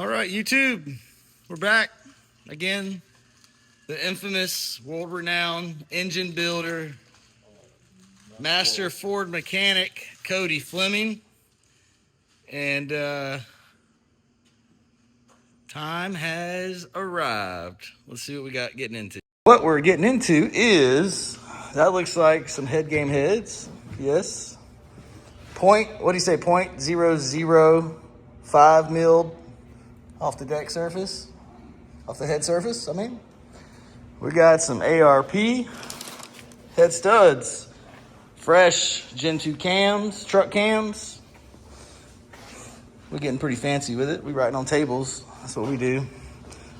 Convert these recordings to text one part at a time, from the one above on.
All right, YouTube, we're back again. The infamous, world-renowned engine builder, master Ford mechanic, Cody Fleming. And time has arrived. Let's see what we got getting into. What we're getting into is, that looks like some head game heads. Yes. What do you say, 0.005 milled off the deck surface, off the head surface, I mean. We got some ARP head studs, fresh Gen 2 cams, truck cams. We're getting pretty fancy with it. We writing on tables, that's what we do.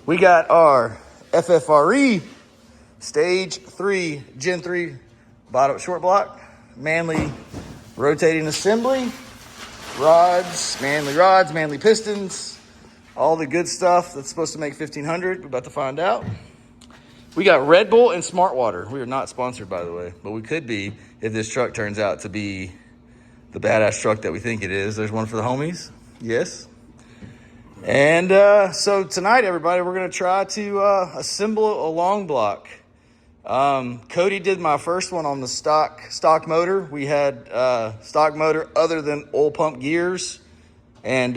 We got our FFRE Stage 3 Gen 3 bottom short block, manly rotating assembly, manly pistons, all the good stuff that's supposed to make 1500. We're about to find out. We got Red Bull and Smart Water. We are not sponsored, by the way, but we could be if this truck turns out to be the badass truck that we think it is. There's one for the homies. Yes. And so tonight, everybody, we're going to try to assemble a long block. Cody did my first one on the stock motor. We had stock motor other than oil pump gears and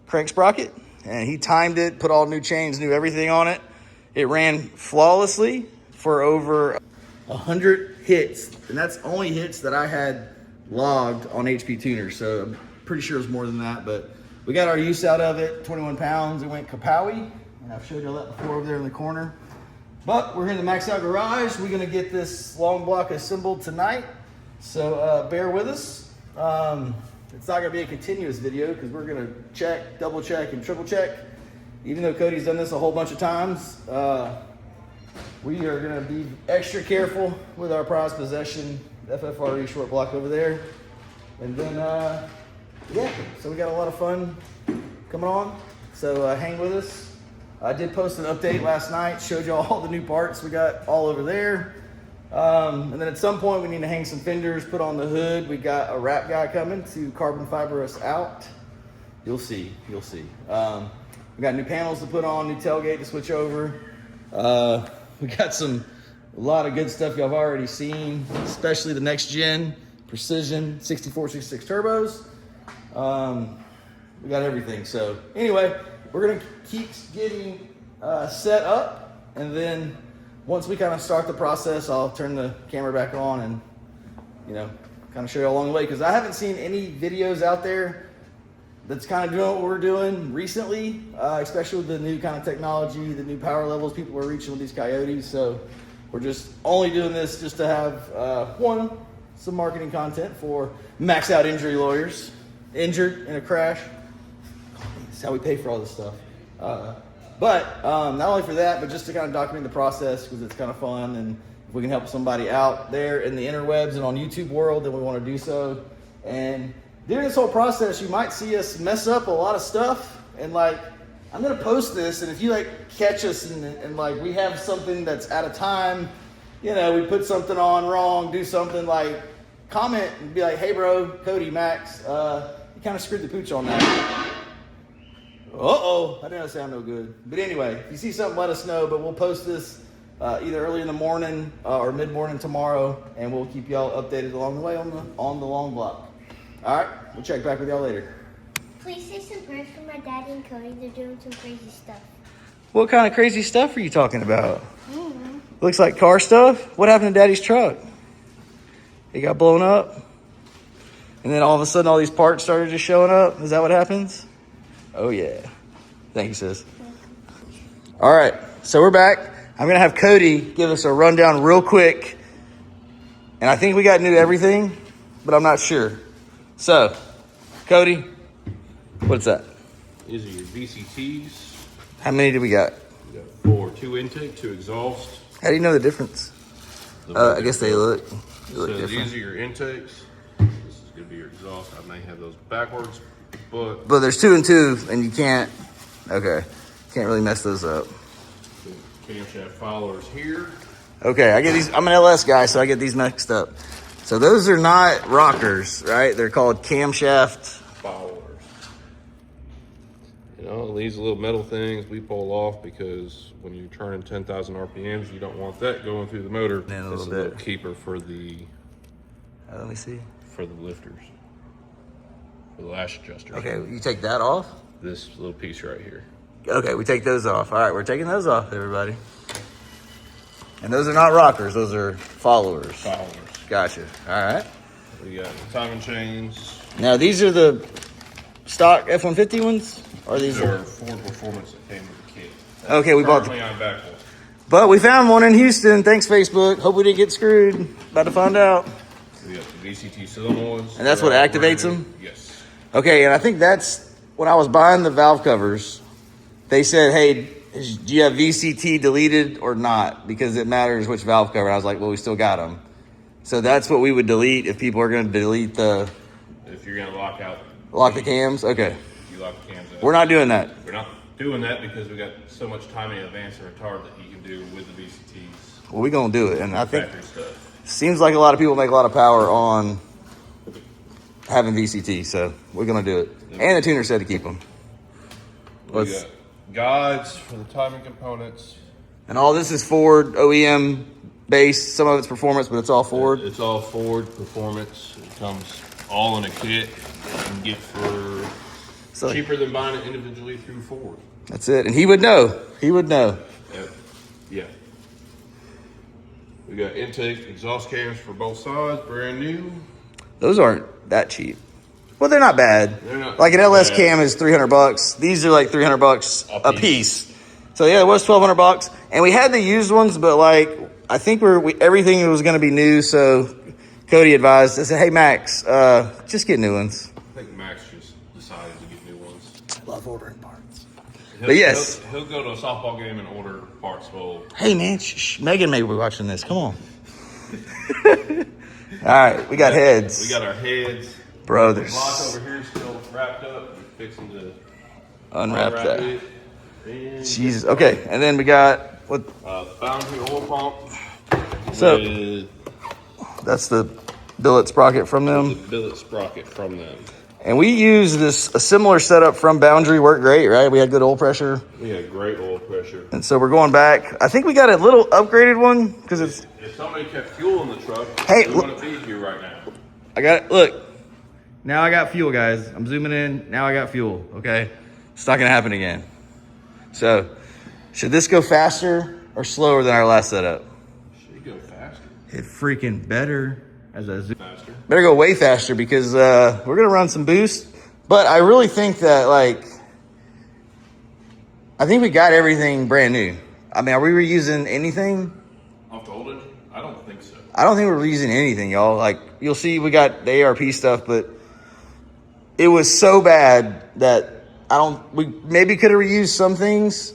crank sprocket. And he timed it, put all new chains, new everything on it. It ran flawlessly for over 100 hits. And that's only hits that I had logged on HP Tuner. So I'm pretty sure it was more than that. But we got our use out of it, 21 pounds. It went kapowie. And I've showed you that before over there in the corner. But we're in the MAXOUT garage. We're gonna get this long block assembled tonight. So bear with us. It's not gonna be a continuous video because we're gonna check, double check, and triple check. Even though Cody's done this a whole bunch of times, we are gonna be extra careful with our prized possession, FFRE short block over there. And then, yeah, so we got a lot of fun coming on. So hang with us. I did post an update last night, showed you all the new parts we got all over there. And then at some point we need to hang some fenders, put on the hood. We got a wrap guy coming to carbon fiber us out. You'll see, you'll see. We got new panels to put on, new tailgate to switch over. We got a lot of good stuff y'all have already seen, especially the next gen precision 6466 turbos. We got everything. So anyway, we're gonna keep getting set up, and then once we kind of start the process, I'll turn the camera back on and, you know, kind of show you along the way, because I haven't seen any videos out there that's kind of doing what we're doing recently, especially with the new kind of technology, the new power levels people are reaching with these Coyotes. So we're just only doing this just to have, some marketing content for MAXOUT injury lawyers, injured in a crash. That's how we pay for all this stuff. But not only for that, but just to kind of document the process, because it's kind of fun, and if we can help somebody out there in the interwebs and on YouTube world, then we want to do so. And during this whole process, you might see us mess up a lot of stuff, and like, I'm gonna post this, and if you like catch us and like we have something that's out of time, you know, we put something on wrong, do something, like comment and be like, hey bro, Cody, Max, you kind of screwed the pooch on that. Uh-oh, I didn't sound no good. But anyway, if you see something, let us know. But we'll post this either early in the morning or mid-morning tomorrow, and we'll keep y'all updated along the way on the long block. All right, we'll check back with y'all later. Please say some prayers for my daddy and Cody. They're doing some crazy stuff. What kind of crazy stuff are you talking about? Mm-hmm. Looks like car stuff. What happened to Daddy's truck? It got blown up, and then all of a sudden all these parts started just showing up. Is that what happens? Oh yeah. Thank you, sis. All right, so we're back. I'm gonna have Cody give us a rundown real quick. And I think we got new everything, but I'm not sure. So, Cody, what's that? These are your VCTs. How many do we got? We got 4, 2 intake, 2 exhaust. How do you know the difference? I guess they look different. These are your intakes. This is gonna be your exhaust. I may have those backwards. But there's 2 and 2, and you can't really mess those up. Camshaft followers here. Okay, I get these. I'm an LS guy, so I get these mixed up. So those are not rockers, right? They're called camshaft Followers. You know, these little metal things we pull off because when you're turning 10,000 RPMs, you don't want that going through the motor. And It's a little keeper for the let me see. for the lifters, for the lash adjusters. Okay, you take that off? This little piece right here. Okay, we take those off. All right, we're taking those off, everybody. And those are not rockers, those are followers. Followers. Gotcha. All right. We got timing chains. Now, these are the stock F-150 ones? Or these These are Ford Performance that came with the kit. Okay, we bought Currently on back one. But we found one in Houston. Thanks, Facebook. Hope we didn't get screwed. About to find out. We got the VCT solenoids. And that's what activates them? Yes. Okay, and I think that's when I was buying the valve covers, they said, hey, do you have VCT deleted or not? Because it matters which valve cover. And I was like, well, we still got them. So that's what we would delete if people are going to delete the... If you're going to lock the cams? Okay. You lock the cams out. We're not doing that. We're not doing that because we got so much timing advance and retard that you can do with the VCTs. Well, we're going to do it. And I think Factory stuff. seems like a lot of people make a lot of power on having VCT. So we're going to do it. And the tuner said to keep them. We got guides for the timing components. And all this is Ford OEM based. Some of it's performance, but it's all Ford. It's all Ford Performance. It comes all in a kit. You can get for cheaper than buying it individually through Ford. That's it. And he would know. He would know. Yeah. We got intake exhaust cams for both sides, brand new. Those aren't that cheap. Well, they're not bad. They're not like an LS bad. cam is $300. These are like $300 a piece. So yeah, it was $1,200. And we had the used ones, but like I think everything was going to be new. So Cody advised. I said, "Hey Max, just get new ones." I think Max just decided to get new ones. I love ordering parts. But yes, he'll go to a softball game and order parts full. Hey man, Megan may be watching this. Come on. All right, we got heads. We got our heads. Bro, The there's block over here is still wrapped up. We're fixing to unwrap that. it. And Jesus. Okay, and then we got what? Boundary oil pump. So with that's the billet sprocket from the them. billet sprocket from them. And we use a similar setup from Boundary. Worked great, right? We had good oil pressure. We had great oil pressure. And so we're going back. I think we got a little upgraded one because it's. If somebody kept fuel in the truck, Hey, we wouldn't be here right now. I got it. Look. Now I got fuel, guys. I'm zooming in. Now I got fuel. Okay. It's not going to happen again. So should this go faster or slower than our last setup? Should it go faster? It freaking better as I zoom. Faster. Better go way faster because we're going to run some boost. But I really think that, like, I think we got everything brand new. I mean, are we reusing anything? Off the old engine? I don't think so. I don't think we're reusing anything, y'all. Like, you'll see we got the ARP stuff, but it was so bad that we maybe could have reused some things,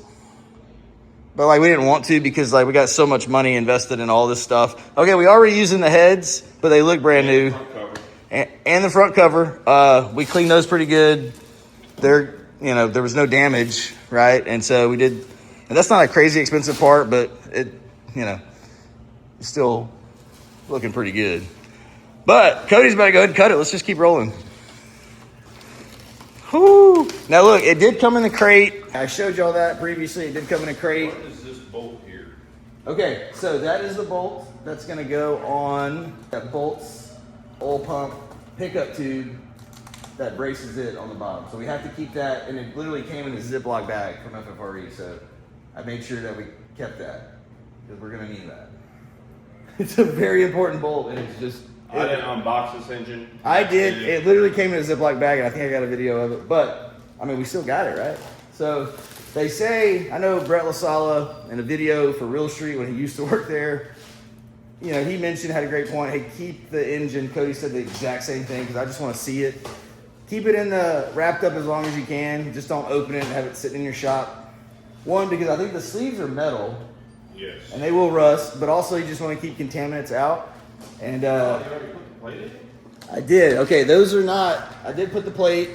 but like we didn't want to because like we got so much money invested in all this stuff. Okay, we are reusing the heads, but they look brand new. And the front cover. We cleaned those pretty good. There was no damage, right? And so we did, and that's not a crazy expensive part, but it's still looking pretty good. But Cody's about to go ahead and cut it. Let's just keep rolling. Whew. Now look, it did come in the crate. I showed y'all that previously. It did come in a crate. What is this bolt here? Okay, so that is the bolt that's going to go on that bolts oil pump pickup tube that braces it on the bottom. So we have to keep that, and it literally came in a Ziploc bag from FFRE. So I made sure that we kept that because we're going to need that. It's a very important bolt, and it's just. I didn't unbox this engine. I did. It literally came in a Ziploc bag, and I think I got a video of it. But, I mean, we still got it, right? So, they say, I know Brett LaSala in a video for Real Street when he used to work there, he mentioned, had a great point. Hey, keep the engine. Cody said the exact same thing because I just want to see it. Keep it wrapped up as long as you can. Just don't open it and have it sitting in your shop. One, because I think the sleeves are metal. Yes. And they will rust, but also you just want to keep contaminants out. And you already put the plate in? I did. Okay, those are not. I did put the plate,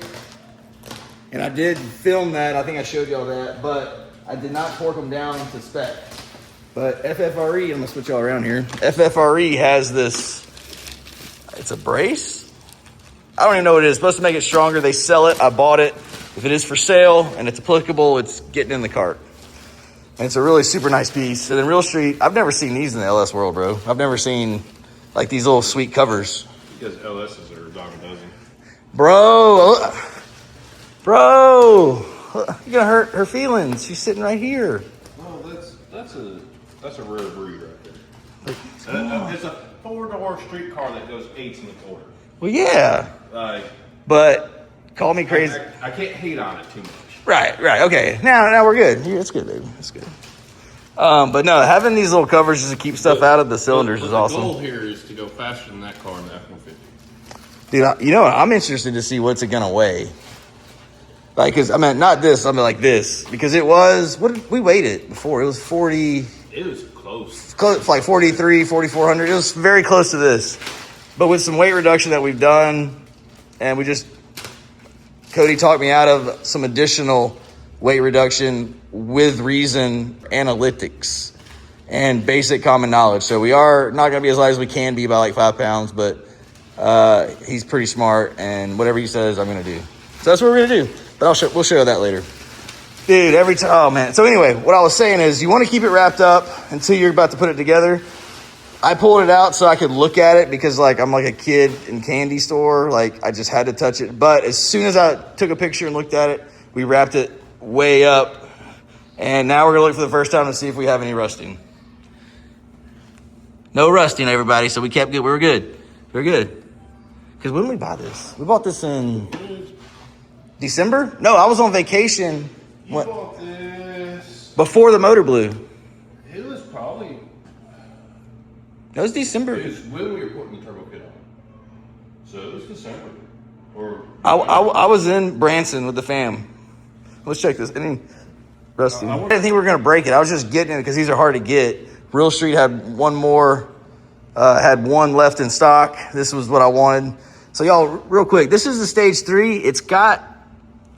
and I did film that. I think I showed y'all that, but I did not torque them down to spec. But FFRE, I'm gonna switch y'all around here. FFRE has this. It's a brace. I don't even know what it is. It's supposed to make it stronger. They sell it. I bought it. If it is for sale and it's applicable, it's getting in the cart. And it's a really super nice piece. And then Real Street, I've never seen these in the LS world, bro. I've never seen like these little sweet covers. Because LS's are a dime a dozen. Bro, you're gonna hurt her feelings. She's sitting right here. No, that's a rare breed right there. It's a 4-door streetcar that goes 8 1/4. Well, yeah. But call me crazy. I can't hate on it too much. Right. Okay. Now we're good. Yeah, it's good, baby. It's good. But no, having these little covers just to keep stuff out of the cylinders is awesome. The goal here is to go faster than that car in the F-150. Dude, you know what? I'm interested to see what's it gonna weigh. Like, cause I mean, not this. I mean, like this, because it was. What did we weighed it before? It was 40. It was close. Like 43, 4,400. It was very close to this, but with some weight reduction that we've done, and Cody talked me out of some additional weight reduction with reason, analytics, and basic common knowledge. So we are not going to be as light as we can be by like 5 pounds, but he's pretty smart, and whatever he says, I'm going to do. So that's what we're going to do. But we'll show you that later. Dude, every time, oh man. So anyway, what I was saying is you want to keep it wrapped up until you're about to put it together. I pulled it out so I could look at it because like I'm like a kid in candy store. Like I just had to touch it. But as soon as I took a picture and looked at it, we wrapped it way up. And now we're gonna look for the first time to see if we have any rusting. No rusting, everybody. So we kept good. We were good. Because when did we buy this? We bought this in December? No, I was on vacation. You bought this before the motor blew. It was probably. That was December. It was when we were putting the turbo kit on. So it was December. Or I was in Branson with the fam. Let's check this. Any rusting? I didn't think we were going to break it. I was just getting it because these are hard to get. Real Street had one more, had one left in stock. This was what I wanted. So y'all, real quick, this is the stage 3. It's got,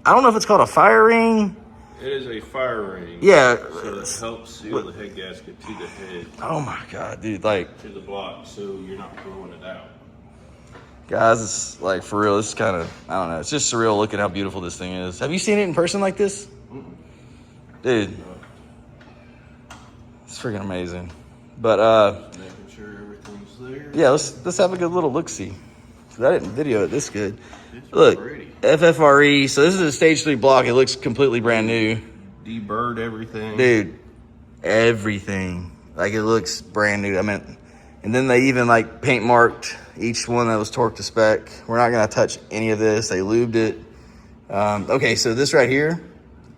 I don't know if it's called a fire ring. It is a fire ring. Yeah. So it helps seal the head gasket to the head. Oh my God, dude. Like. To the block so you're not throwing it out. Guys, it's like for real. It's kind of, I don't know. It's just surreal looking how beautiful this thing is. Have you seen it in person like this? Dude. No. It's freaking amazing. But, making sure everything's there. Yeah, let's have a good little look-see. I didn't video it this good. It's look, pretty. FFRE. So this is a stage 3 block. It looks completely brand new. Deburred everything. Dude, everything. Like it looks brand new. I mean, and then they even like paint marked each one that was torqued to spec. We're not gonna touch any of this. They lubed it. Okay, so this right here.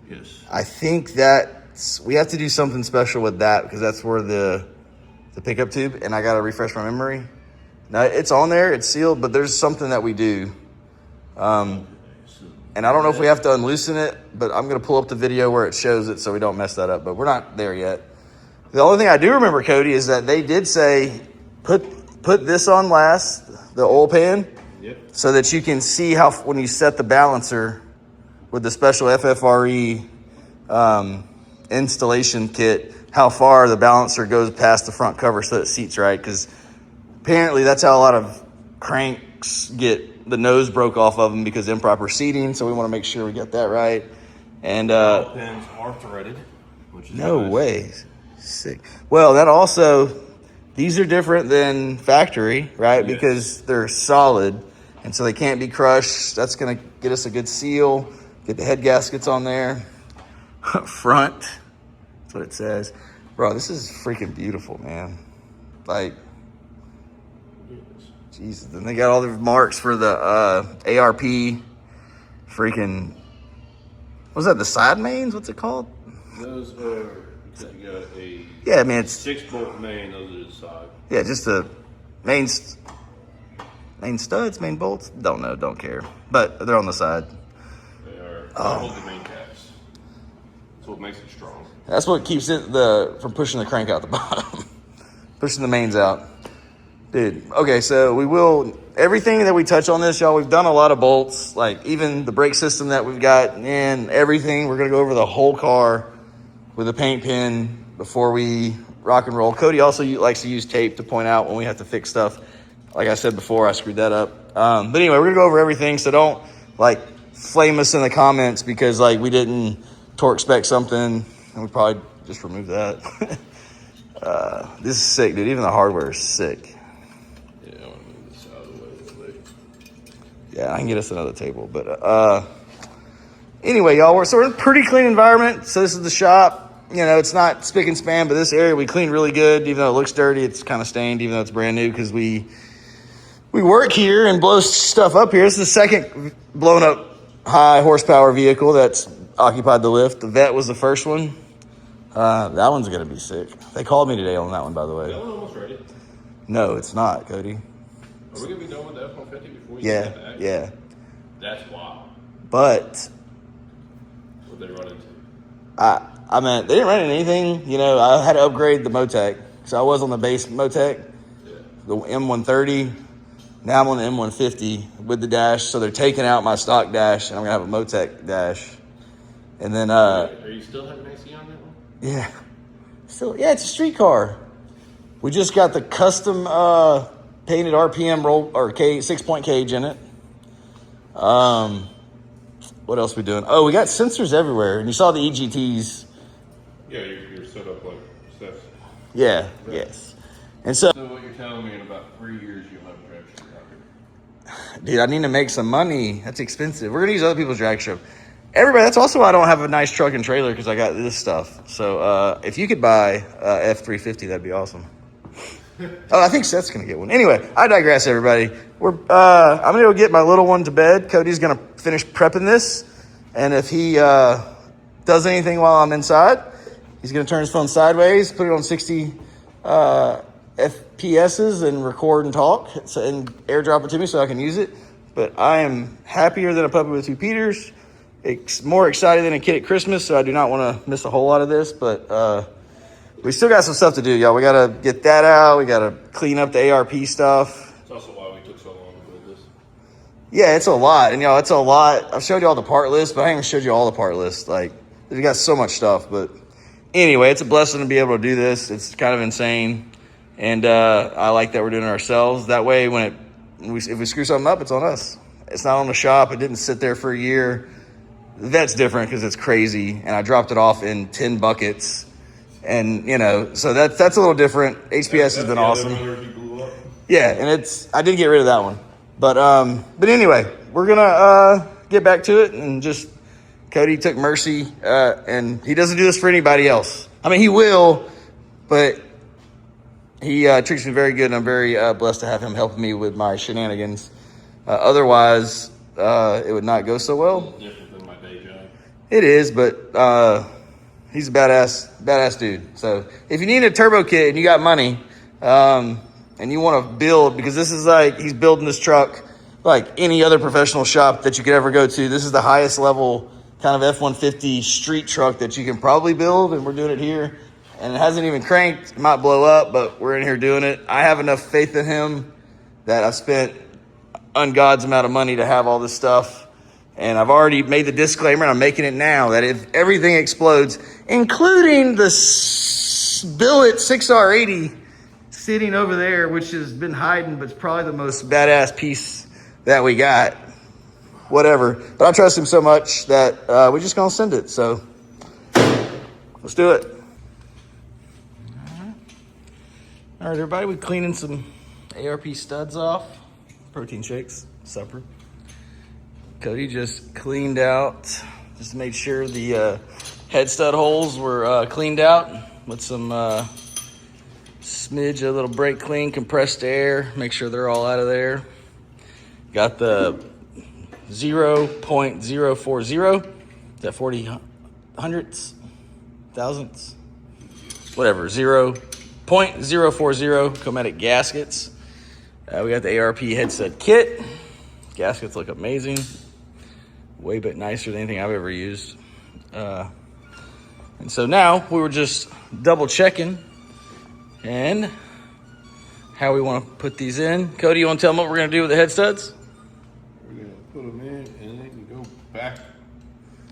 Yes. I think that we have to do something special with that because that's where the pickup tube, and I gotta refresh my memory. Now it's on there, it's sealed, but there's something that we do. And I don't know if we have to unloosen it, but I'm gonna pull up the video where it shows it so we don't mess that up, but we're not there yet. The only thing I do remember, Cody, is that they did say, put this on last, the oil pan, yep, so that you can see how, when you set the balancer with the special FFRE installation kit, how far the balancer goes past the front cover so it seats right. Because apparently that's how a lot of cranks get the nose broke off of them because improper seating. So we want to make sure we get that right. And all pins are threaded, which is no nice. way. Sick. Well, that also, these are different than factory, right? Yes. Because they're solid, and so they can't be crushed. That's going to get us a good seal. Get the head gaskets on there. Front. That's what it says. Bro, this is freaking beautiful, man. Like, Jesus. Then they got all the marks for the ARP freaking, what's that, the side mains? What's it called? Those are, you got a yeah, I mean, it's 6-bolt main, those are the side. yeah, just the main studs, main bolts. Don't know, don't care. But they're on the side. They are Oh. the main caps. That's what makes it strong. That's what keeps it from pushing the crank out the bottom. Pushing the mains out. Dude, okay, so we will, everything that we touch on this, y'all, we've done a lot of bolts, like even the brake system that we've got and everything. We're going to go over the whole car with a paint pen before we rock and roll. Cody also likes to use tape to point out when we have to fix stuff. Like I said before, I screwed that up. But anyway, we're going to go over everything, so don't, like, flame us in the comments because like we didn't torque spec something, and we probably just remove that. This is sick, dude. Even the hardware is sick. Yeah, I want to move this out of the way a little bit. Yeah, I can get us another table, but anyway, y'all, we're in a pretty clean environment. So this is the shop. You know, it's not spick and span, but this area we cleaned really good. Even though it looks dirty, it's kind of stained. Even though it's brand new, because we work here and blow stuff up here. This is the second blown up high horsepower vehicle that's occupied the lift. The Vet was the first one. That one's gonna be sick. They called me today on that one, by the way. That one almost ready. No, it's not, Cody. Are we gonna be done with the F-150 before we Yeah, get back? yeah. That's wild. But What they run into? I mean, they didn't run into anything. You know, I had to upgrade the Motec. So I was on the base Motec, the M130. Now I'm on the M150 with the dash. So they're taking out my stock dash, and I'm going to have a Motec dash. And then... Are you still having AC on that one? Yeah. Yeah, it's a street car. We just got the custom painted RPM roll or 6-point cage in it. What else we doing? Oh, we got sensors everywhere. And you saw the EGTs. Yeah, you're set up like Steph's. Yeah, yes. And so, what you're telling me in about 3 years you'll have a drag strip out here. dude, I need to make some money. That's expensive. We're going to use other people's drag strip. Everybody, that's also why I don't have a nice truck and trailer, because I got this stuff. So if you could buy F350, that'd be awesome. Oh, I think Seth's going to get one. Anyway, I digress, everybody. I'm going to go get my little one to bed. Cody's going to finish prepping this. And if he does anything while I'm inside, he's going to turn his phone sideways, put it on 60 FPSs and record and talk, and airdrop it to me so I can use it. But I am happier than a puppy with two Peters. It's more excited than a kid at Christmas, so I do not want to miss a whole lot of this. But we still got some stuff to do, y'all. We got to get that out. We got to clean up the ARP stuff. It's also why we took so long to build this. Yeah, it's a lot. And, y'all, it's a lot. I've showed you all the part list, but I haven't showed you all the part list. Like, we got so much stuff. But anyway, it's a blessing to be able to do this. It's kind of insane. And I like that we're doing it ourselves. That way, if we screw something up, it's on us. It's not on the shop. It didn't sit there for a year. That's different because it's crazy. And I dropped it off in 10 buckets. And, you know, so that's a little different. HPS has been awesome. Yeah, and I did get rid of that one. But anyway, we're going to get back to it. And just, Cody took mercy. And he doesn't do this for anybody else. I mean, he will, but he treats me very good. And I'm very blessed to have him helping me with my shenanigans. Otherwise, it would not go so well. Different than my day job. It is, but he's a badass dude. So if you need a turbo kit and you got money, and you want to build, because this is like, he's building this truck like any other professional shop that you could ever go to. This is the highest level kind of F-150 street truck that you can probably build, and we're doing it here. And it hasn't even cranked. It might blow up, but we're in here doing it. I have enough faith in him that I've spent ungod's amount of money to have all this stuff. And I've already made the disclaimer, and I'm making it now, that if everything explodes, including the billet 6R80 sitting over there, which has been hiding, but it's probably the most badass piece that we got, whatever. But I trust him so much that we're just going to send it. So let's do it. All right, everybody, we're cleaning some ARP studs off. Protein shakes, supper. Cody just cleaned out, just made sure the head stud holes were cleaned out with some smidge, a little brake clean, compressed air, make sure they're all out of there. Got the 0.040, is that 40 hundredths, thousandths, whatever, 0.040 chromatic gaskets. We got the ARP head stud kit. Gaskets look amazing. Way bit nicer than anything I've ever used. And so now we were just double checking and how we want to put these in. Cody, you want to tell them what we're going to do with the head studs? We're going to put them in and they can go back.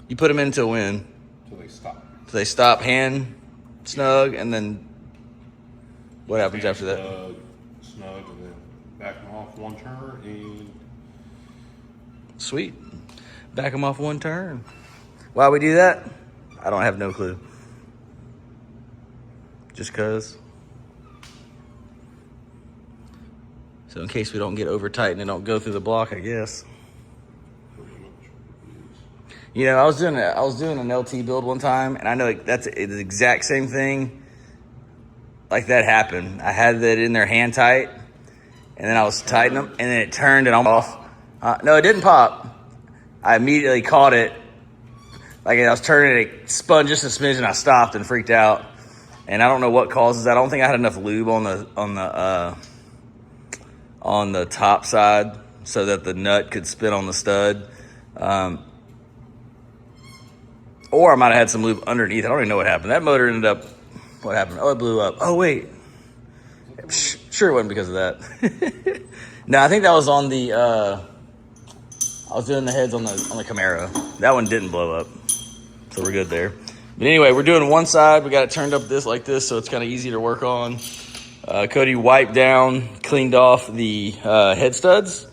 You put them in till when? Till they stop. Till they stop, hand snug, and then what happens after that? Snug, and then back them off one turn and... Sweet. Back them off one turn. Why we do that? I don't have no clue. Just cause. So in case we don't get over tight and it don't go through the block, I guess. You know, I was doing an LT build one time, and I know like that's the exact same thing. Like that happened. I had that in there hand tight, and then I was tightening them, and then it turned and I'm off. No, it didn't pop. I immediately caught it. Like I was turning it spun just a smidge, and I stopped and freaked out. And I don't know what causes that. I don't think I had enough lube on the top side so that the nut could spin on the stud. Or I might have had some lube underneath. I don't even know what happened. That motor ended up, what happened? Oh, it blew up. Oh, wait. Sure it wasn't because of that. No, I think that was on the, I was doing the heads on the Camaro. That one didn't blow up. So we're good there. But anyway, we're doing one side. We got it turned up like this, so it's kind of easy to work on. Cody wiped down, cleaned off the head studs.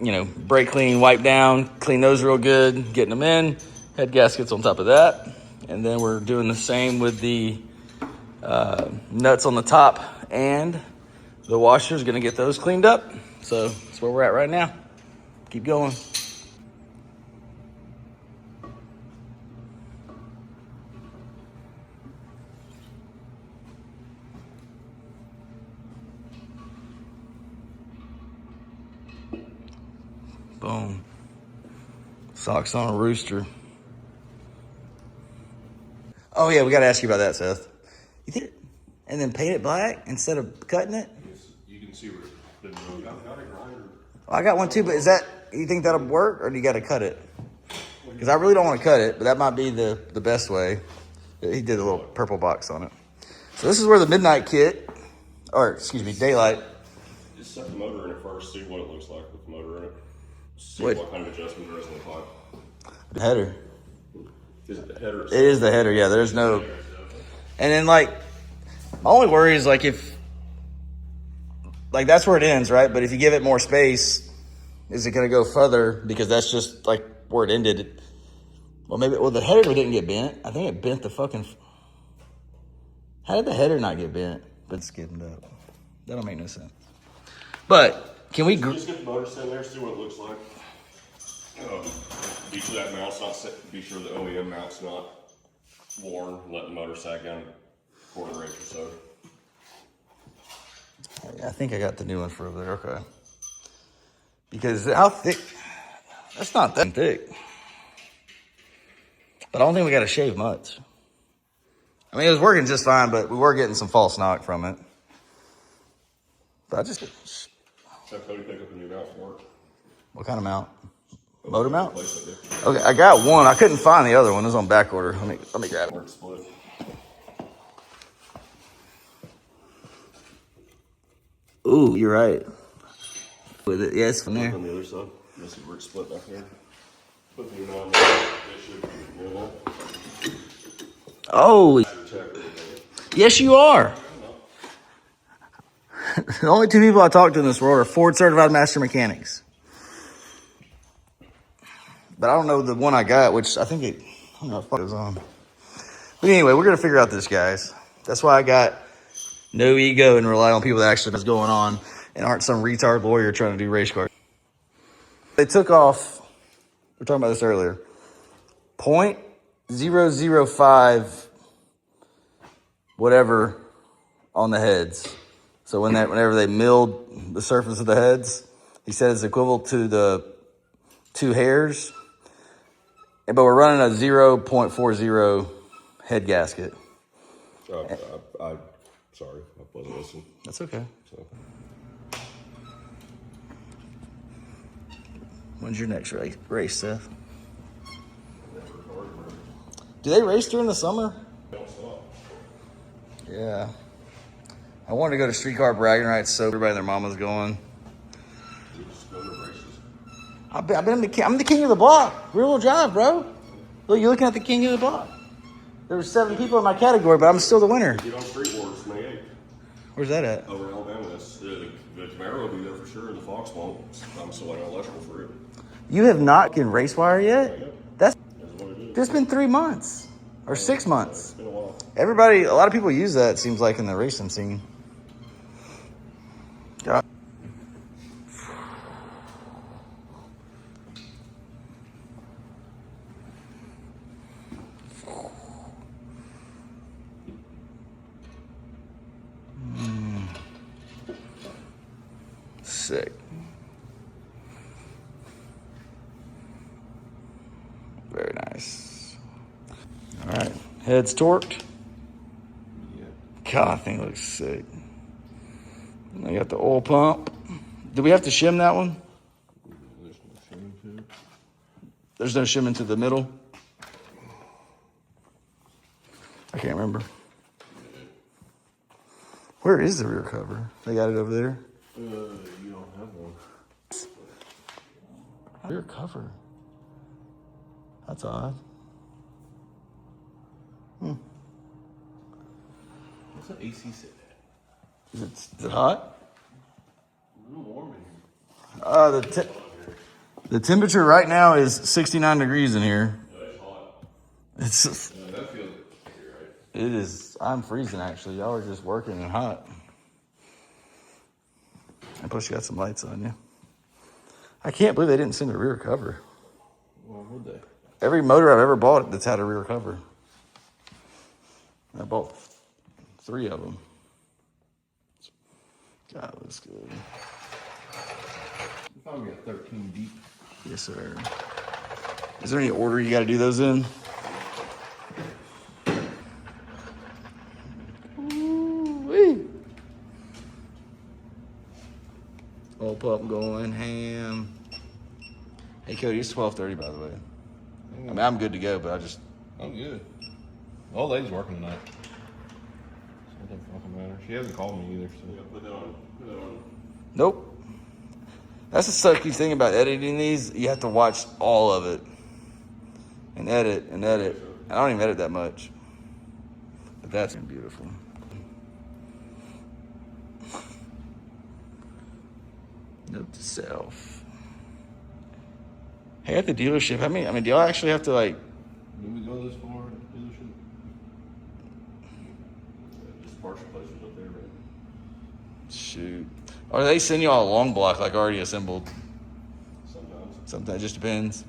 You know, brake clean, wipe down, clean those real good, getting them in. Head gaskets on top of that. And then we're doing the same with the nuts on the top, and the washer's gonna get those cleaned up. So that's where we're at right now. Keep going. Boom. Socks on a rooster. Oh yeah, we gotta ask you about that, Seth. You think, and then paint it black instead of cutting it? You can see where it's been moved. I've got a grinder. I got one too, but is that, you think that'll work, or do you gotta cut it? Because I really don't want to cut it, but that might be the best way. He did a little purple box on it. So this is where the midnight kit, or excuse me, daylight. Just set the motor in it first, see what it looks like with the motor in it. See Wait. what kind of adjustment there is in the pipe. The header. Is it the header? It is the header, yeah. There's no. And then, like, my only worry is, like, if. Like, that's where it ends, right? But if you give it more space, is it going to go further? Because that's just, like, where it ended. Well, maybe. Well, the header didn't get bent. I think it bent the fucking. How did the header not get bent? But skimmed up. That don't make no sense. But, can we. Just get the motor set in there, see what it looks like. Be sure that mount's not set, be sure the OEM mount's not worn. Let the motor sag down a quarter inch or so. I think I got the new one for over there. Okay. Because how thick? That's not that thick. But I don't think we got to shave much. I mean, it was working just fine, but we were getting some false knock from it. But I just. Have Cody pick up a new mount for work. What kind of mount? Motor mount? Okay, I got one. I couldn't find the other one. It was on back order. Let me grab it. Split. Ooh, you're right. With it, yes, from there. On the other side. This is where it's split back there. Put the new mount on there. Oh. Yes, you are. The only two people I talked to in this world are Ford certified master mechanics. But I don't know the one I got, which I think I don't know what it was on. But anyway, we're going to figure out this, guys. That's why I got no ego and rely on people that actually know what's going on and aren't some retard lawyer trying to do race cars. They took off, we were talking about this earlier, 0.005 whatever on the heads. So whenever they milled the surface of the heads, he said it's equivalent to the 2 hairs. But we're running a 0.40 head gasket. I'm sorry, I wasn't listening. That's okay. So. When's your next race, Seth? Do they race during the summer? Yeah. I wanted to go to streetcar bragging rights so everybody and their mama's going. I'm the king of the block. Rear-wheel drive, bro. Look, you're looking at the king of the block. There were 7 people in my category, but I'm still the winner. Get on Street Wars, May 8th. Where's that at? Over in Alabama. The Camaro will be there for sure. The Fox won't. I'm still like electrical for it. You have not getting race wire yet? It's been 3 months or 6 months. Been a while. Everybody, a lot of people use that, it seems like, in the racing scene. God. Sick. Very nice. All right, heads torqued. Yeah. God, I think it looks sick. I got the oil pump. Do we have to shim that one? There's no shame to it. There's no shim into the middle? I can't remember. Where is the rear cover? They got it over there? You don't have one. Rear cover. That's odd. What's the AC set at? Is it hot? A little warm in here. The temperature right now is 69 degrees in here. It's hot. It's That feels it here, right? it is. I'm freezing actually. Y'all are just working and hot. And plus you got some lights on you. I can't believe they didn't send a rear cover. Why would they? Every motor I've ever bought that's had a rear cover. I bought 3 of them. God, it looks good. You found me at 13 deep. Yes, sir. Is there any order you got to do those in? Ooh-wee. Oil pump going ham. Hey, Cody, it's 12:30, by the way. I mean, I'm good to go, but I'm good. Old lady's working tonight. So it doesn't fucking matter. She hasn't called me either. So yeah, put that on. Nope. That's the sucky thing about editing these. You have to watch all of it. And edit and edit. I don't even edit that much. But that's beautiful. Note to self. Hey, at the dealership, I mean, do y'all actually have to like? Did we go this far at the dealership? Just partial places up there, right? Shoot. Or they send y'all a long block like already assembled? Sometimes. Sometimes it just depends.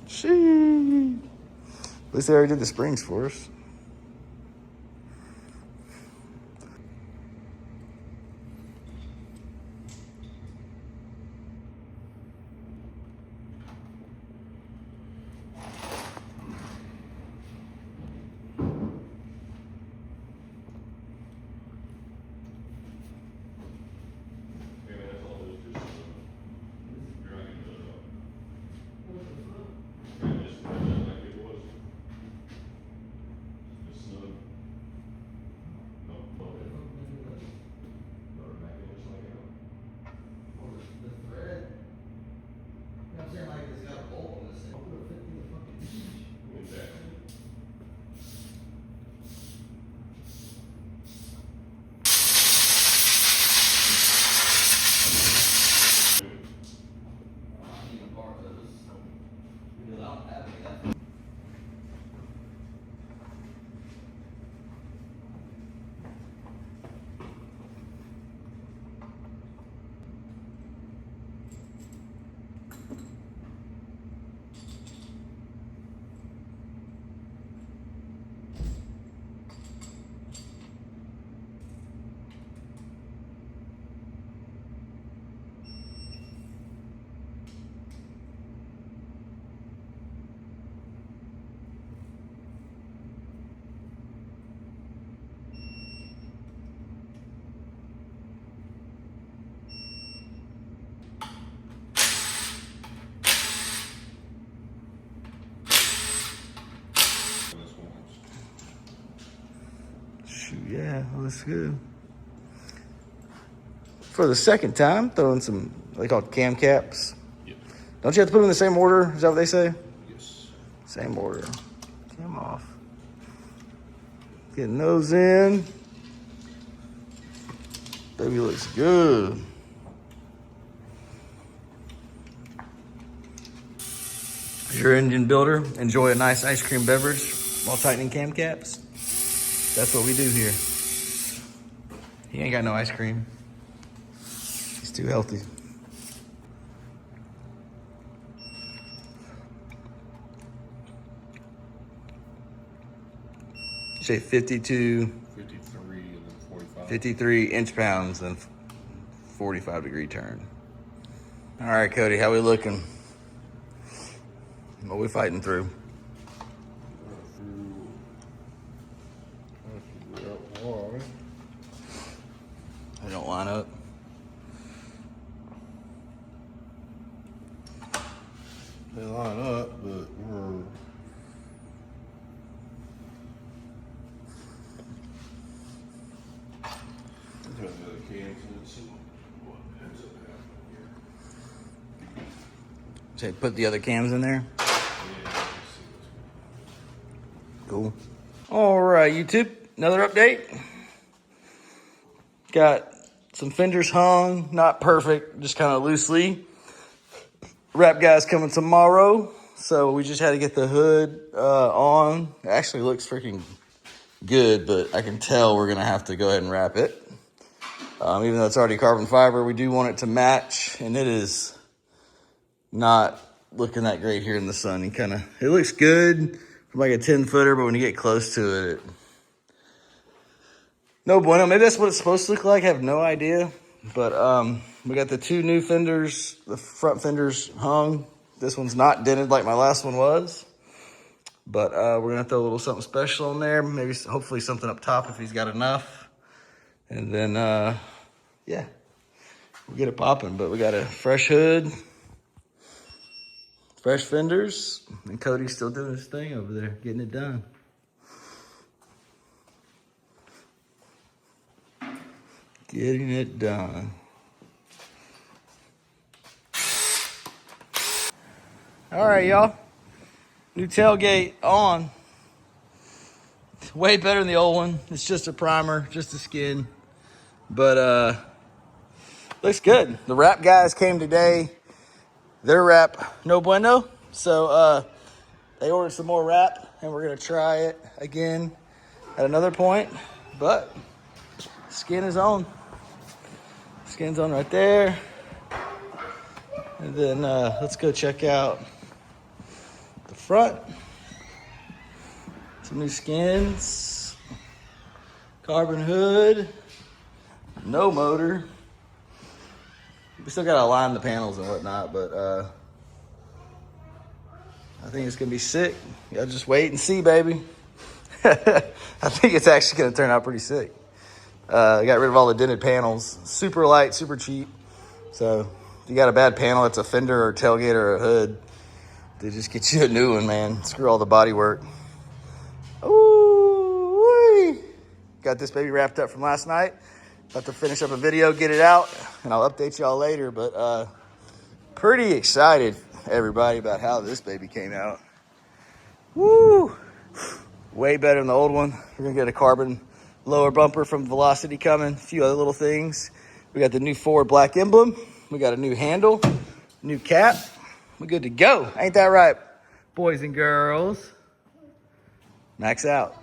Shoot. At least they already did the springs for us. Yeah, looks good. For the second time, throwing some, they call it cam caps. Yep. Don't you have to put them in the same order? Is that what they say? Yes. Same order. Cam off. Getting those in. Baby looks good. you're an engine builder, enjoy a nice ice cream beverage while tightening cam caps, that's what we do here. He ain't got no ice cream. He's too healthy. You say 52, 53 and then 45. 53 inch-pounds and 45-degree turn. All right, Cody, how we looking? What we fighting through? They don't line up. They line up, but we're Say, put the other cams in there. Cool. All right, YouTube, another update. Got some fenders hung, not perfect, just kind of loosely. Wrap guys coming tomorrow, so we just had to get the hood on. It actually looks freaking good, but I can tell we're gonna have to go ahead and wrap it. Even though it's already carbon fiber, we do want it to match, and it is not looking that great here in the sun. It looks good from like a 10-footer, but when you get close to it, no bueno. Maybe that's what it's supposed to look like. I have no idea. But we got the two new fenders, the front fenders hung. This one's not dented like my last one was. But we're going to throw a little something special in there. Maybe, hopefully something up top if he's got enough. And then, yeah, we'll get it popping. But we got a fresh hood, fresh fenders, and Cody's still doing his thing over there, getting it done. Getting it done. All right, y'all. New tailgate on. Way better than the old one. It's just a primer, just a skin. But looks good. The wrap guys came today. Their wrap, no bueno. So they ordered some more wrap, and we're gonna try it again at another point. But skin is on. Skin's on right there. And then let's go check out the front. Some new skins. Carbon hood. No motor. We still gotta align the panels and whatnot, but I think it's gonna be sick. Y'all just wait and see, baby. I think it's actually gonna turn out pretty sick. I got rid of all the dented panels. Super light, super cheap. So if you got a bad panel, it's a fender or tailgate or a hood, they just get you a new one, man. Screw all the body work. Ooh-wee. Got this baby wrapped up from last night. About to finish up a video, get it out, and I'll update y'all later. But pretty excited, everybody, about how this baby came out. Woo! Way better than the old one. We're gonna get a carbon lower bumper from Velocity coming, a few other little things. We got the new Ford black emblem. We got a new handle, new cap. We're good to go. Ain't that right, boys and girls? Max out.